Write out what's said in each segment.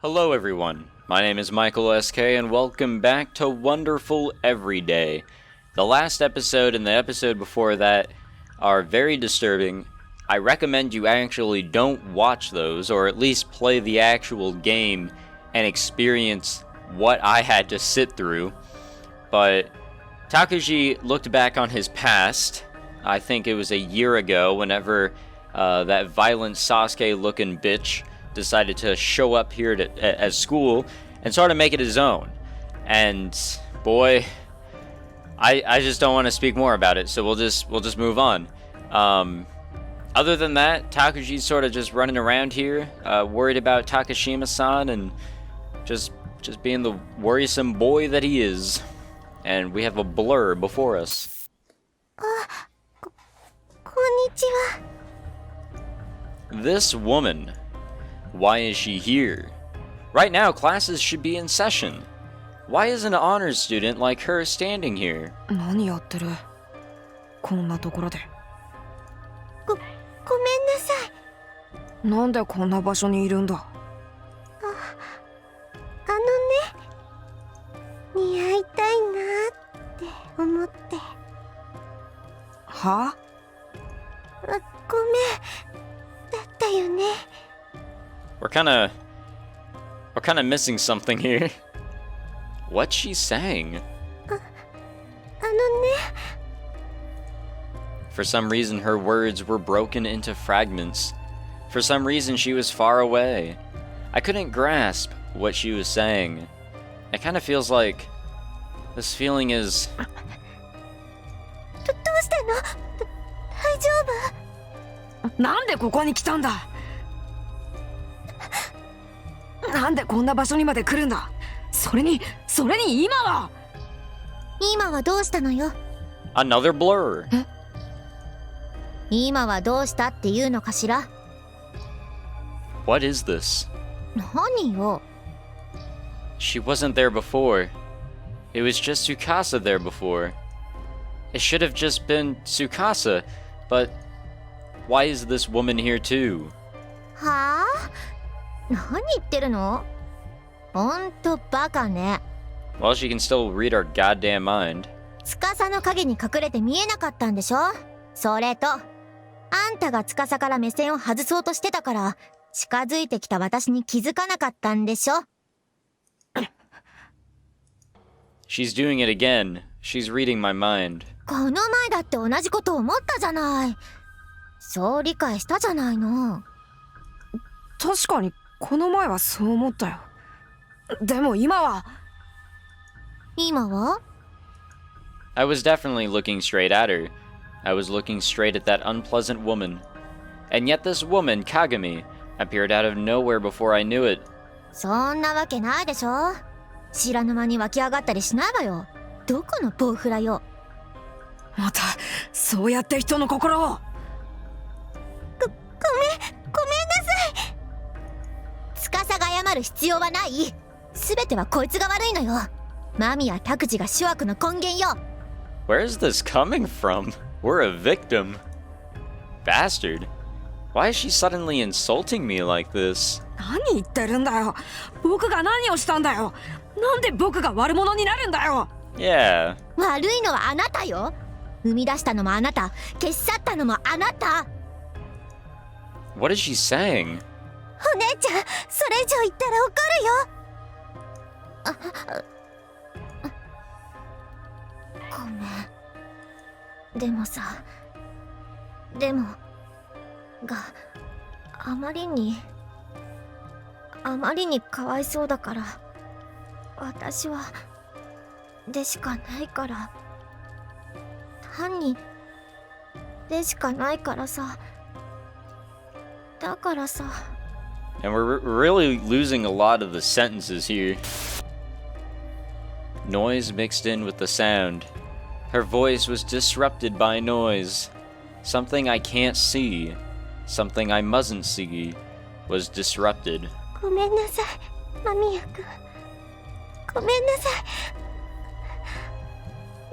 Hello everyone, my name is Michael SK and welcome back to Wonderful Everyday. The last episode and the episode before that are very disturbing. I recommend you actually don't watch those, or at least play the actual game and experience what I had to sit through. But Takuji looked back on his past. I think it was a year ago whenever that violent Sasuke-looking bitch decided to show up here at school and sort of make it his own. And boy, I just don't want to speak more about it, so we'll just move on. Other than that, Takuji's sort of just running around here, worried about Takashima-san and just being the worrisome boy that he is. And we have a blur before us. Konnichiwa. This woman, why is she here? Right now, classes should be in session. Why is an honors student like her standing here? 何やってるこんなところで。ごめんなさい。なんでこんな場所にいるんだ。似合いたいなって思って。は？ごめん。だったよね。We're kinda missing something here. What's she saying? ね。For some reason, her words were broken into fragments. For some reason, she was far away. I couldn't grasp what she was saying. It kind of feels like this feeling is... どうしたの？大丈夫？なんでここに来たんだ。なんでこんな場所にまで来るんだ。それに今は。今はどうしたのよ。 Another blur. 今はどうしたっていうのかしら。 What is this? 何よ。 She wasn't there before. It was just Tsukasa there before. It should have just been Tsukasa, but why is this woman here too? はあ？何言ってるの？ほんとバカね。 Well, she can still read our goddamn mind. 司の影に隠れて見えなかったんでしょ？それと、あんたが司から目線を外そうとしてたから、近づいてきた私に気づかなかったんでしょ？ She's doing it again. She's reading my mind. この前だって同じこと思ったじゃない。そう理解したじゃないの。確かにこの前はそう思ったよ。でも今は。今は？ I was definitely looking straight at her. I was looking straight at that unpleasant woman. And yet this woman, Kagami, appeared out of nowhere before I knew it. そんなわけないでしょ。知らぬ間に湧き上がったりしないわよ。どこのボウフラよ。またそうやって人の心を。ごめんなさい。司が謝る必要はない。すべてはこいつが悪いのよ。間宮拓司が諸悪の根源よ。 Where is this coming from? We're a victim. Bastard. Why is she suddenly insulting me like this? 何言ってるんだよ。僕が何をしたんだよ。なんで僕が悪者になるんだよ。 Yeah. 悪いのはあなたよ。生み出したのもあなた、消し去ったのもあなた。 What is she saying? お姉ちゃん、それ以上言ったら怒るよ。ごめん。でもさ、あまりにかわいそうだから、私はでしかないから、単にでしかないからさ。だからさ。 And we're really losing a lot of the sentences here. Noise mixed in with the sound. Her voice was disrupted by noise. Something I can't see, something I mustn't see, was disrupted. ごめんなさい、間宮君。ごめんなさい。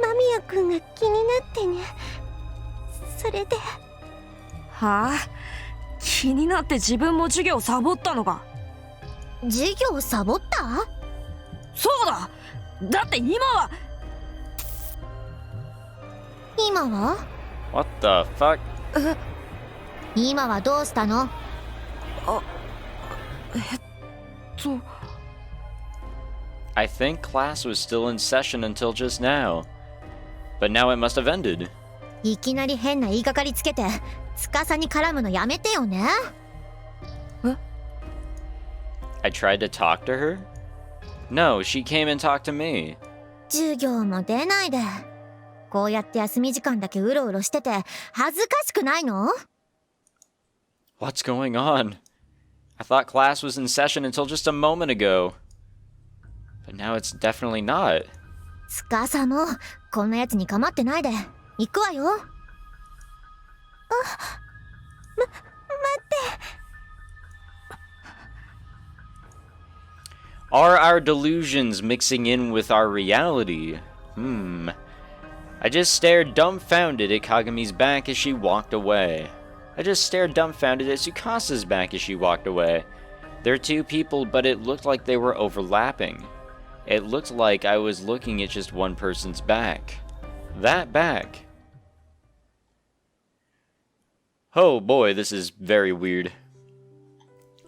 間宮君が気になってね。それで。はあ？気になって自分も授業サボったのか。授業サボった？そうだ。だって今は。今は？ What the fuck? 今はどうしたの？I think class was still in session until just now. But now it must have ended. いきなり変な言いがかりつけて司に絡むのやめてよね。I tried to talk to her? No, she came and talked to me. 授業も出ないでこうやって休み時間だけうろうろしてて恥ずかしくないの？ What's going on? I thought class was in session until just a moment ago. But now it's definitely not. 司もこんなやつに構ってないで行くわよ。待って。Are our delusions mixing in with our reality? I just stared dumbfounded at Kagami's back as she walked away. I just stared dumbfounded at Tsukasa's back as she walked away. They're two people, but it looked like they were overlapping. It looked like I was looking at just one person's back. That back. Oh boy, this is very weird.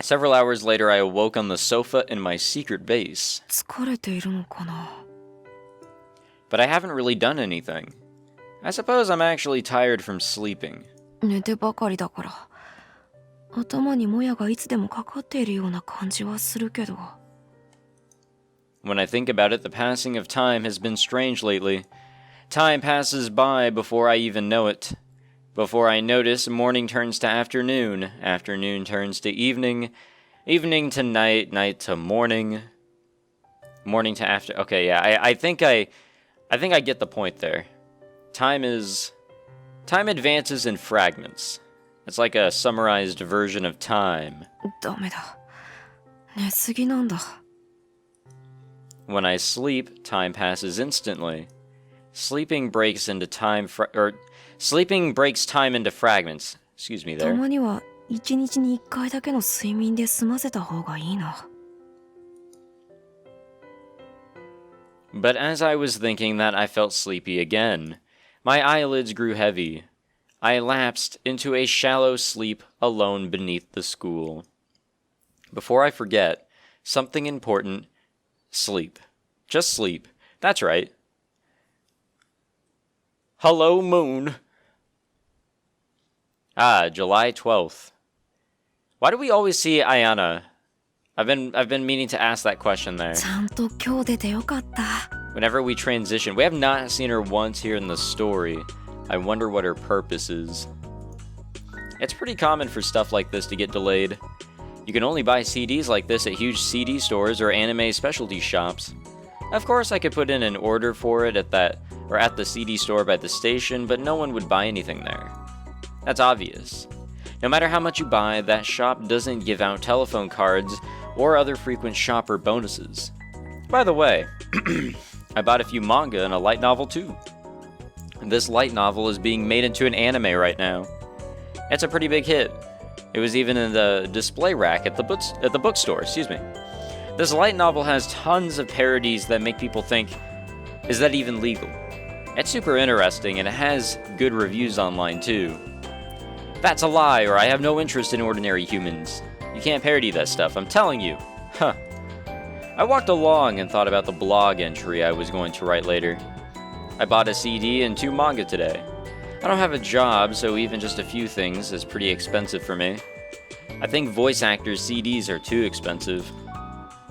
Several hours later, I awoke on the sofa in my secret base. 疲れているのかな。 But I haven't really done anything. I suppose I'm actually tired from sleeping. 寝てばかりだから頭にもやがいつでもかかっているような感じはするけど。 When I think about it, the passing of time has been strange lately. Time passes by before I even know it. Before I notice, morning turns to afternoon, afternoon turns to evening, evening to night, night to morning, morning to after. Okay, yeah, I think I get the point there. Time advances in fragments. It's like a summarized version of time. ダメだ。寝すぎなんだ。 When I sleep, time passes instantly. Sleeping breaks time into fragments. Excuse me た there. まには一日に一回だけの睡眠で済ませた方がいいな。 But as I was thinking that, I felt sleepy again. My eyelids grew heavy. I lapsed into a shallow sleep alone beneath the school. Before I forget, something important. Sleep. Just sleep. That's right. Hello, moon. Ah, July 12th. Why do we always see Ayana? I've been meaning to ask that question there. ちゃんと今日出てよかった。 Whenever we transition, we have not seen her once here in the story. I wonder what her purpose is. It's pretty common for stuff like this to get delayed. You can only buy CDs like this at huge CD stores or anime specialty shops. Of course, I could put in an order for it at the CD store by the station, but no one would buy anything there. That's obvious. No matter how much you buy, that shop doesn't give out telephone cards or other frequent shopper bonuses. By the way, I bought a few manga and a light novel too. This light novel is being made into an anime right now. It's a pretty big hit. It was even in the display rack at the bookstore, excuse me. This light novel has tons of parodies that make people think, is that even legal? It's super interesting and it has good reviews online too. That's a lie, or I have no interest in ordinary humans. You can't parody that stuff, I'm telling you. Huh. I walked along and thought about the blog entry I was going to write later. I bought a CD and 2 manga today. I don't have a job, so even just a few things is pretty expensive for me. I think voice actors' CDs are too expensive.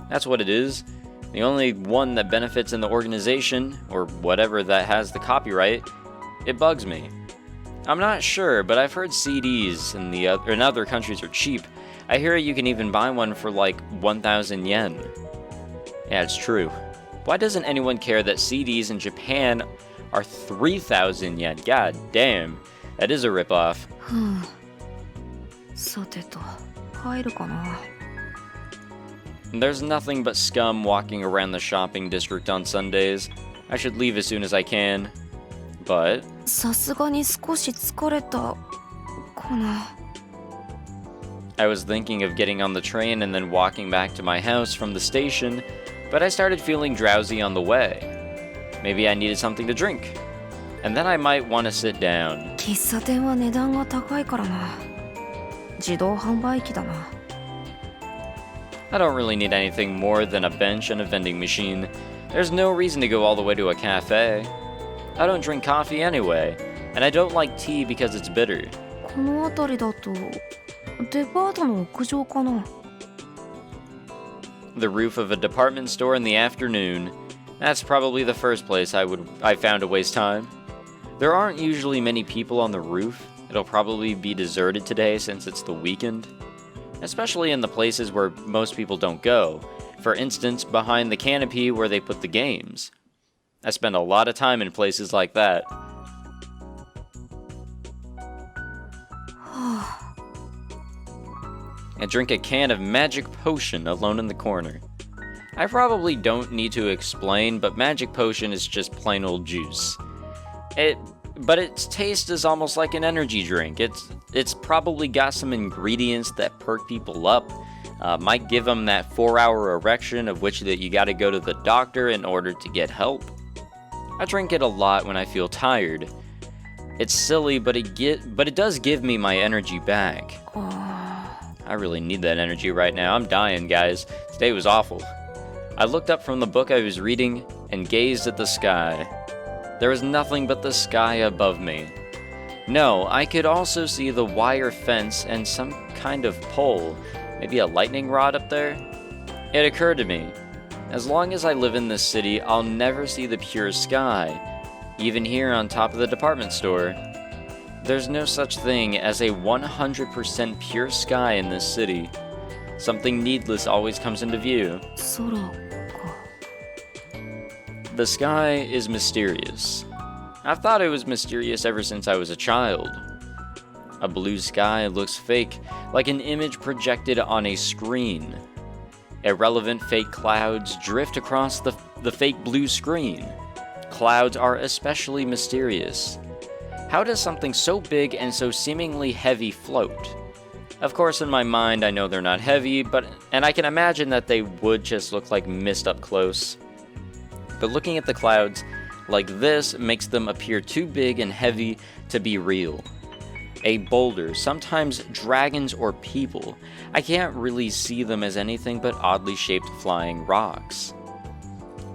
That's what it is. The only one that benefits in the organization, or whatever that has the copyright, it bugs me. I'm not sure, but I've heard CDs in other countries are cheap. I hear you can even buy one for like 1,000 yen. Yeah, it's true. Why doesn't anyone care that CDs in Japan are 3,000 yen? God damn, that is a ripoff. さてと、帰るかな。 There's nothing but scum walking around the shopping district on Sundays. I should leave as soon as I can. But さすがに少し疲れたかな。I was thinking of getting on the train and then walking back to my house from the station, but I started feeling drowsy on the way. Maybe I needed something to drink. And then I might want to sit down. 喫茶店は値段が高いからな。自動販売機だな。I don't really need anything more than a bench and a vending machine. There's no reason to go all the way to a cafe. I don't drink coffee anyway, and I don't like tea because it's bitter. この辺りだとデパートの屋上かな。The roof of a department store in the afternoon. That's probably the first place I found to waste time. There aren't usually many people on the roof. It'll probably be deserted today since it's the weekend. Especially in the places where most people don't go. For instance, behind the canopy where they put the games. I spend a lot of time in places like that. I drink a can of magic potion alone in the corner. I probably don't need to explain, but magic potion is just plain old juice. But its taste is almost like an energy drink. It's probably got some ingredients that perk people up. Might give them that 4-hour erection of which that you gotta go to the doctor in order to get help. I drink it a lot when I feel tired. It's silly, but it does give me my energy back. I really need that energy right now. I'm dying, guys. Today was awful. I looked up from the book I was reading and gazed at the sky. There was nothing but the sky above me. No, I could also see the wire fence and some kind of pole, maybe a lightning rod up there. It occurred to me, as long as I live in this city, I'll never see the pure sky, even here on top of the department store. There's no such thing as a 100% pure sky in this city. Something needless always comes into view. 空か。 The sky is mysterious. I've thought it was mysterious ever since I was a child. A blue sky looks fake, like an image projected on a screen. Irrelevant fake clouds drift across the fake blue screen. Clouds are especially mysterious. How does something so big and so seemingly heavy float? Of course, in my mind, I know they're not heavy, and I can imagine that they would just look like mist up close. But looking at the clouds like this makes them appear too big and heavy to be real. A boulder, sometimes dragons or people. I can't really see them as anything but oddly shaped flying rocks.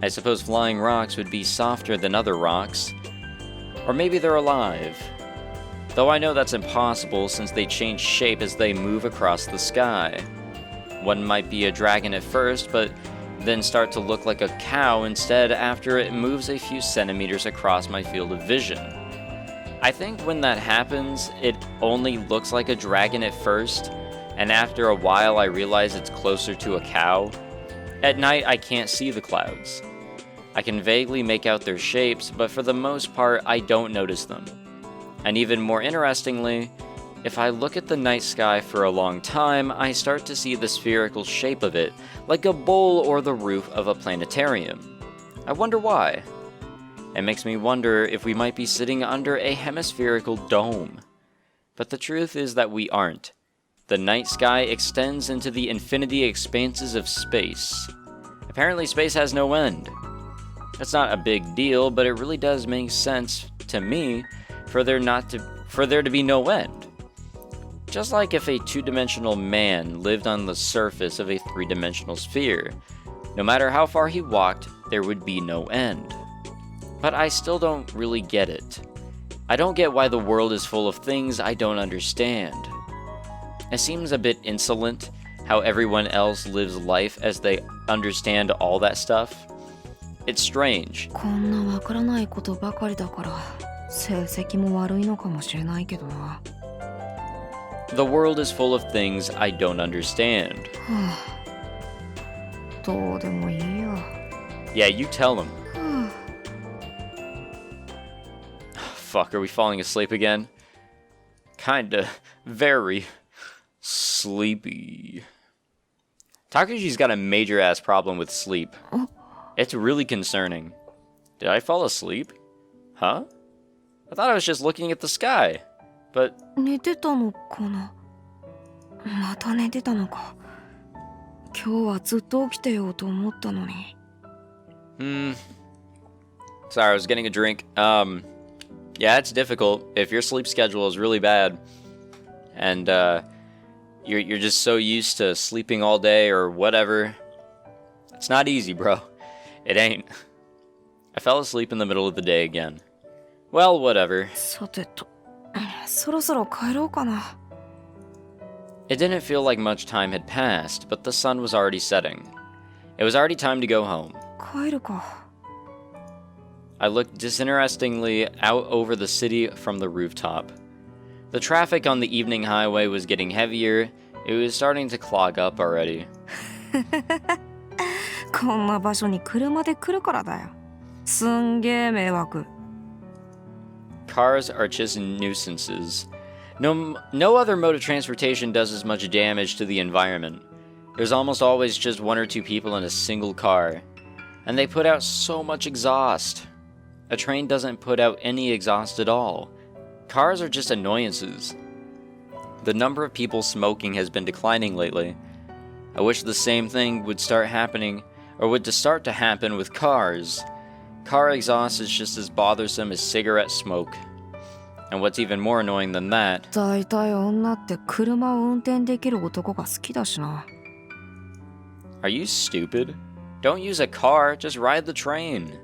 I suppose flying rocks would be softer than other rocks. Or maybe they're alive. Though I know that's impossible since they change shape as they move across the sky. One might be a dragon at first, but then start to look like a cow instead after it moves a few centimeters across my field of vision. I think when that happens, it only looks like a dragon at first, and after a while I realize it's closer to a cow. At night I can't see the clouds. I can vaguely make out their shapes, but for the most part I don't notice them. And even more interestingly, if I look at the night sky for a long time, I start to see the spherical shape of it, like a bowl or the roof of a planetarium. I wonder why. It makes me wonder if we might be sitting under a hemispherical dome. But the truth is that we aren't. The night sky extends into the infinity expanses of space. Apparently space has no end. That's not a big deal, but it really does make sense to me for there to be no end. Just like if a two-dimensional man lived on the surface of a three-dimensional sphere. No matter how far he walked, there would be no end. But I still don't really get it. I don't get why the world is full of things I don't understand. It seems a bit insolent how everyone else lives life as they understand all that stuff. It's strange. こんなわからないことばかりだから成績も悪いのかもしれないけどな。The world is full of things I don't understand. どうでもいいや。Yeah, you tell him. Fuck, are we falling asleep again? Kinda. Very sleepy. Takuji's got a major ass problem with sleep. It's really concerning. Did I fall asleep? Huh? I thought I was just looking at the sky. But 寝てたのかな。また寝てたのか。今日はずっと起きてようと思ったのに。Sorry, I was getting a drink. Yeah, it's difficult if your sleep schedule is really bad, and you're just so used to sleeping all day or whatever. It's not easy, bro. It ain't. I fell asleep in the middle of the day again. Well, whatever. さてと、そろそろ帰ろうかな。It didn't feel like much time had passed, but the sun was already setting. It was already time to go home. 帰るか。I looked disinterestingly out over the city from the rooftop. The traffic on the evening highway was getting heavier. It was starting to clog up already. こんな場所に車で来るからだよ。すんげえ迷惑。Cars are just nuisances. No other mode of transportation does as much damage to the environment. There's almost always just one or two people in a single car. And they put out so much exhaust. A train doesn't put out any exhaust at all. Cars are just annoyances. The number of people smoking has been declining lately. I wish the same thing would start happening, or would start to happen with cars. Car exhaust is just as bothersome as cigarette smoke. And what's even more annoying than that... だいたい女って車を運転できる男が好きだしな。Are you stupid? Don't use a car, just ride the train.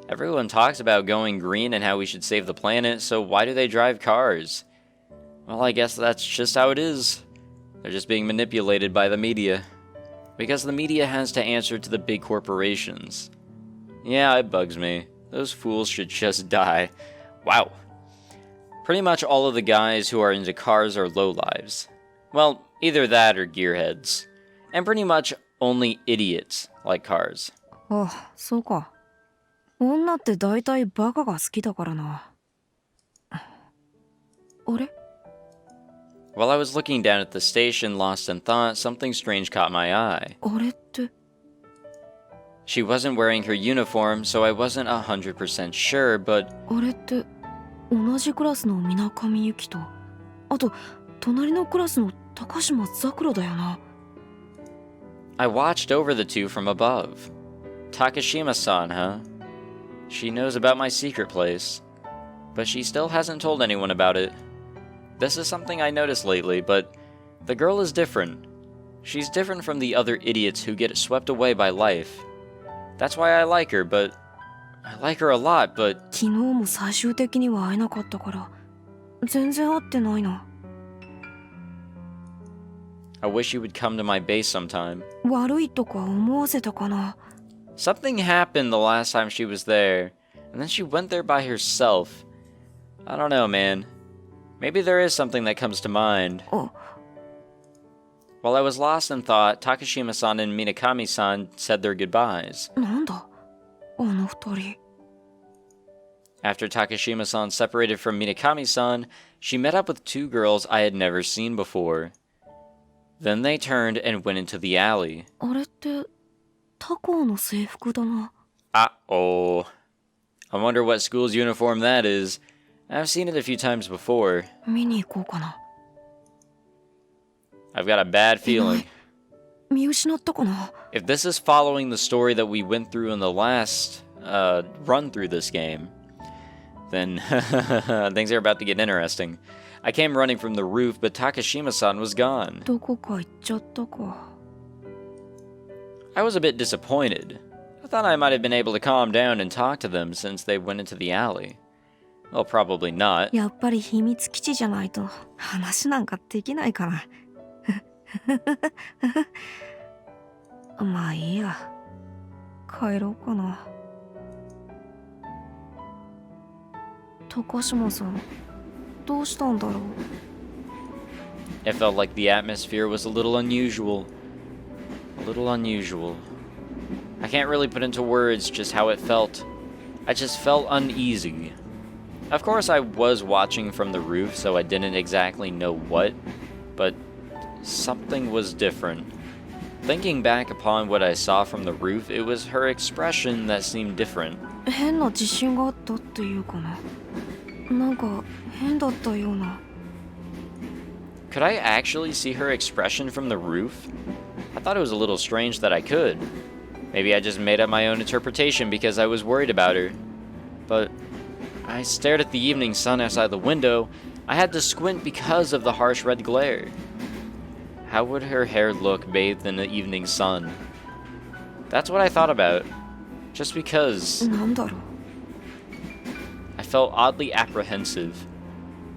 Everyone talks about going green and how we should save the planet, so why do they drive cars? Well, I guess that's just how it is. They're just being manipulated by the media. Because the media has to answer to the big corporations. Yeah, it bugs me. Those fools should just die. Wow. Pretty much all of the guys who are into cars are lowlives. Well, either that or gearheads. And pretty much only idiots like cars. あ、そうか。女ってだいたいバカが好きだからな。あれ？ While I was looking down at the station, lost in thought, something strange caught my eye. あれって。She wasn't wearing her uniform, so I wasn't 100% sure, but... あれって、同じクラスのMinakami Yukiと、あと、隣のクラスの高島桜だよな。I watched over the two from above. Takashima-san, huh? She knows about my secret place. But she still hasn't told anyone about it. This is something I noticed lately, but the girl is different. She's different from the other idiots who get swept away by life. That's why I like her, but... I like her a lot, but... 昨日も最終的には会えなかったから、全然会ってないな。I wish you would come to my base sometime. 悪いとか思わせたかな。Something happened the last time she was there, and then she went there by herself. I don't know, man. Maybe there is something that comes to mind. While I was lost in thought, Takashima-san and Minakami-san said their goodbyes. なんだあの二人。After Takashima-san separated from Minakami-san, she met up with two girls I had never seen before. Then they turned and went into the alley. あれって他校の制服だな。Uh-oh. I wonder what school's uniform that is. I've seen it a few times before. 見に行こうかな。I've got a bad feeling. 見失ったかな。 If this is following the story that we went through in the last run through this game, then things are about to get interesting. I came running from the roof, but Takashima-san was gone. どこか行っちゃったか。I was a bit disappointed. I thought I might have been able to calm down and talk to them since they went into the alley. Well, probably not. やっぱり秘密基地じゃないと話なんかできないかな。まあいいや。帰ろうかな。高島さん、どうしたんだろう。It felt like the atmosphere was a little unusual. A little unusual. I can't really put into words just how it felt. I just felt uneasy. Of course, I was watching from the roof, so I didn't exactly know what, but something was different. Thinking back upon what I saw from the roof, it was her expression that seemed different. 変な自信があったっていうかな。なんか変だったような。Could I actually see her expression from the roof? I thought it was a little strange that I could. Maybe I just made up my own interpretation because I was worried about her. But I stared at the evening sun outside the window. I had to squint because of the harsh red glare. How would her hair look bathed in the evening sun? That's what I thought about. Just because なんだろう I felt oddly apprehensive.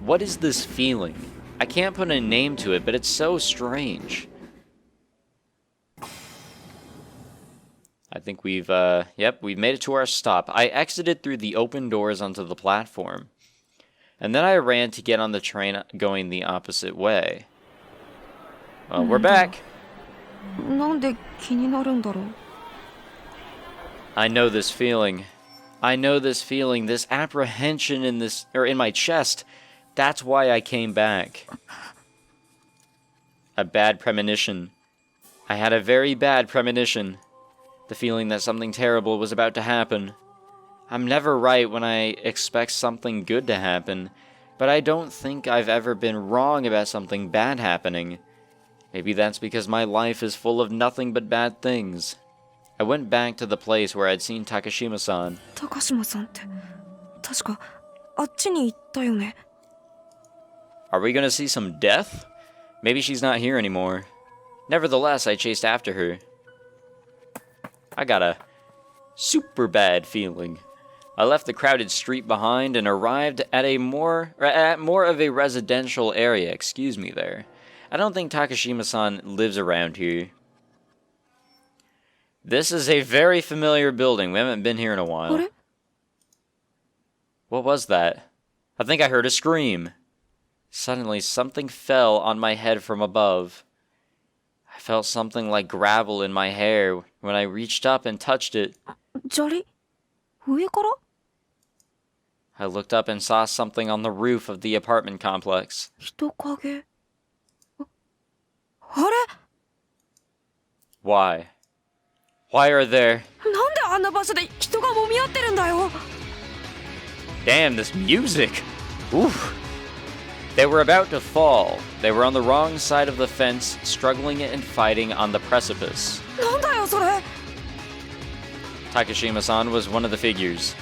What is this feeling? I can't put a name to it, but it's so strange. I think we've made it to our stop. I exited through the open doors onto the platform. And then I ran to get on the train going the opposite way. Well, we're back. なんで気になるんだろう I know this feeling. I know this feeling, this apprehension in my chest. That's why I came back. A bad premonition. I had a very bad premonition. The feeling that something terrible was about to happen. I'm never right when I expect something good to happen, but I don't think I've ever been wrong about something bad happening. Maybe that's because my life is full of nothing but bad things. I went back to the place where I'd seen Takashima-san. 高島さんって確かあっちに行ったよね Are we gonna see some death? Maybe she's not here anymore. Nevertheless, I chased after her. I got a super bad feeling. I left the crowded street behind and arrived at more of a residential area. Excuse me there. I don't think Takashima-san lives around here. This is a very familiar building. We haven't been here in a while. あれ What was that? I think I heard a scream. Suddenly, something fell on my head from above. I felt something like gravel in my hair when I reached up and touched it. 砂利上から I looked up and saw something on the roof of the apartment complex. 人影あれ Why? Why are there... なんであんな場所で人が揉み合ってるんだよ Damn, this music! Oof! They were about to fall. They were on the wrong side of the fence, struggling and fighting on the precipice. なんだよそれ Takashima-san was one of the figures.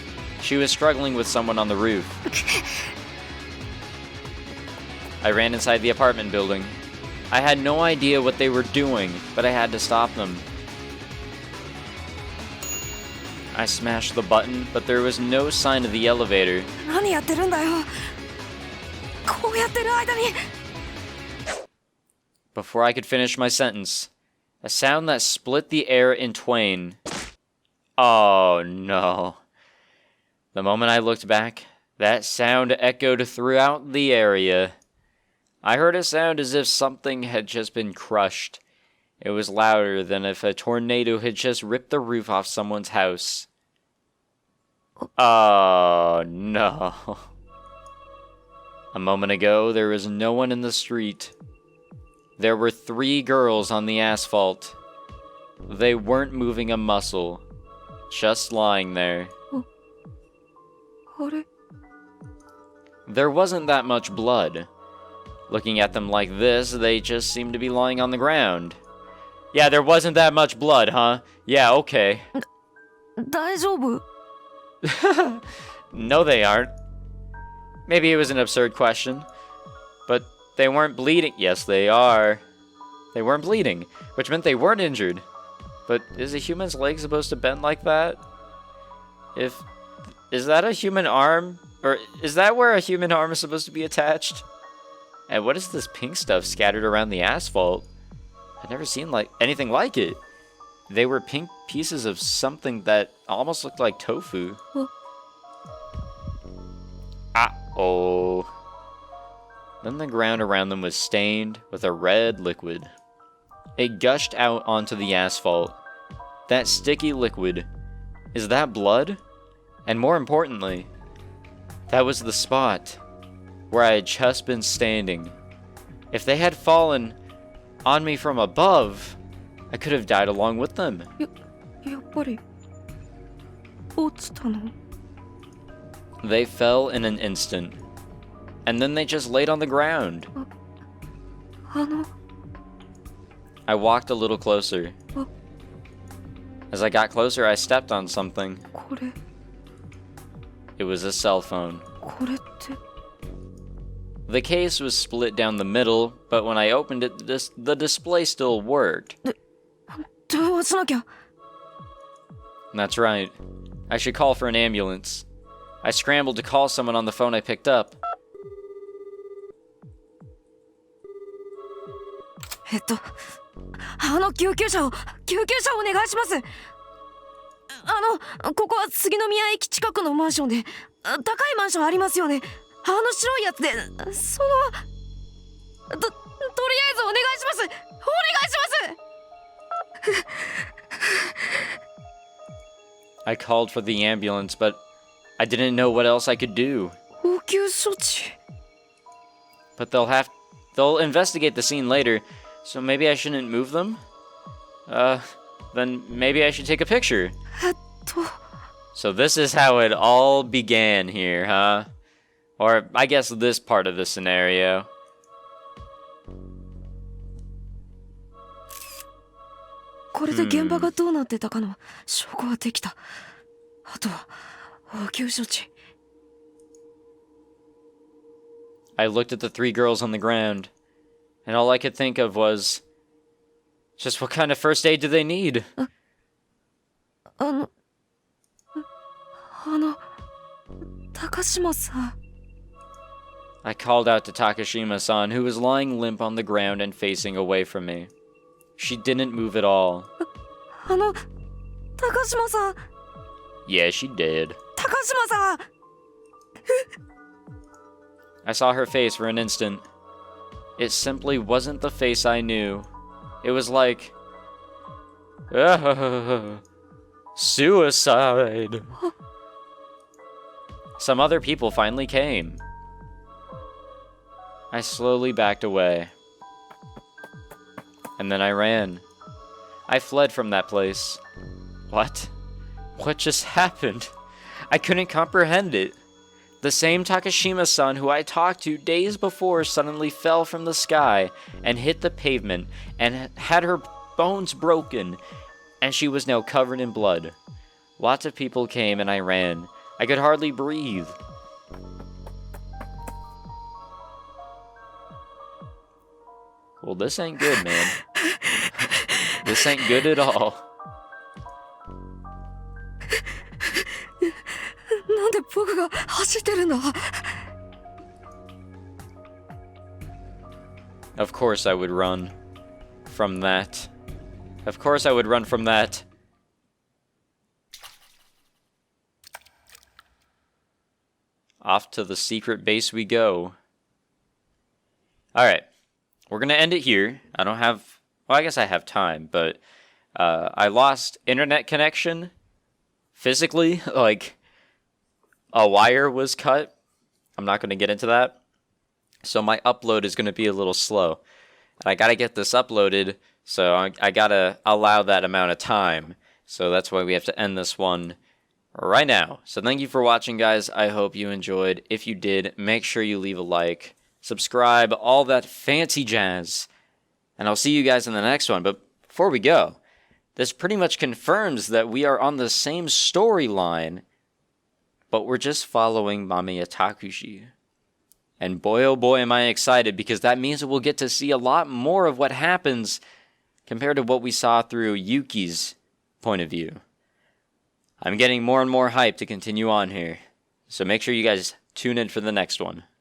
She was struggling with someone on the roof. I ran inside the apartment building. I had no idea what they were doing, but I had to stop them. I smashed the button, but there was no sign of the elevator. 何やってるんだよこうやってる間に Before I could finish my sentence, a sound that split the air in twain. Oh no. The moment I looked back, that sound echoed throughout the area. I heard a sound as if something had just been crushed. It was louder than if a tornado had just ripped the roof off someone's house. Oh no. A moment ago, there was no one in the street. There were 3 girls on the asphalt. They weren't moving a muscle, just lying there. あれ There wasn't that much blood. Looking at them like this, they just seemed to be lying on the ground. Yeah, there wasn't that much blood, huh? Yeah, okay. 大丈夫 No, they aren't. Maybe it was an absurd question. But they weren't bleeding. Yes, they are. They weren't bleeding, which meant they weren't injured. But is a human's leg supposed to bend like that? Is that a human arm? Or is that where a human arm is supposed to be attached? And what is this pink stuff scattered around the asphalt? I've never seen anything like it. They were pink pieces of something that almost looked like tofu. Oh. Then the ground around them was stained with a red liquid. It gushed out onto the asphalt. That sticky liquid. Is that blood? And more importantly, that was the spot where I had just been standing. If they had fallen on me from above, I could have died along with them. やっぱり落ちたの They fell in an instant. And then they just laid on the ground. I walked a little closer. Oh. As I got closer, I stepped on something. これ It was a cell phone. これって The case was split down the middle, but when I opened it, the display still worked. 電話しなきゃ That's right. I should call for an ambulance. I scrambled to call someone on the phone I picked up. 救急車をお願いします。ここは杉宮駅近くのマンションで、高いマンションありますよね。白いやつで、とりあえずお願いします。お願いします。I called for the ambulance, but I didn't know what else I could do. 応急処置 But they'll investigate the scene later, so maybe I shouldn't move them? Then maybe I should take a picture. と So this is how it all began here, huh? Or I guess this part of the scenario. これで現場がどうなってたかの証拠はできた。あとは応急処置 I looked at the three girls on the ground, and all I could think of was, just what kind of first aid do they need? 高島さん I called out to Takashima-san, who was lying limp on the ground and facing away from me. She didn't move at all. 高島さん Yeah, she did. 高島さん I saw her face for an instant. It simply wasn't the face I knew. It was like... suicide. Some other people finally came. I slowly backed away. And then I ran. I fled from that place. What? What just happened? I couldn't comprehend it. The same Takashima-san who I talked to days before suddenly fell from the sky and hit the pavement and had her bones broken, and she was now covered in blood. Lots of people came and I ran. I could hardly breathe. Well, this ain't good, man. This ain't good at all. なんで僕が走ってるんだ Of course I would run from that. Of course I would run from that. Off to the secret base we go. Alright. We're gonna end it here. I don't have... Well, I guess I have time, but... I lost internet connection. Physically. Like... A wire was cut. I'm not gonna get into that. So my upload is gonna be a little slow. And I gotta get this uploaded, so I gotta allow that amount of time. So that's why we have to end this one right now. So thank you for watching, guys. I hope you enjoyed. If you did, make sure you leave a like, subscribe, all that fancy jazz. And I'll see you guys in the next one. But before we go, this pretty much confirms that we are on the same storyline, but we're just following Mamiya Takuji. And boy, oh boy, am I excited, because that means that we'll get to see a lot more of what happens compared to what we saw through Yuki's point of view. I'm getting more and more hyped to continue on here. So make sure you guys tune in for the next one.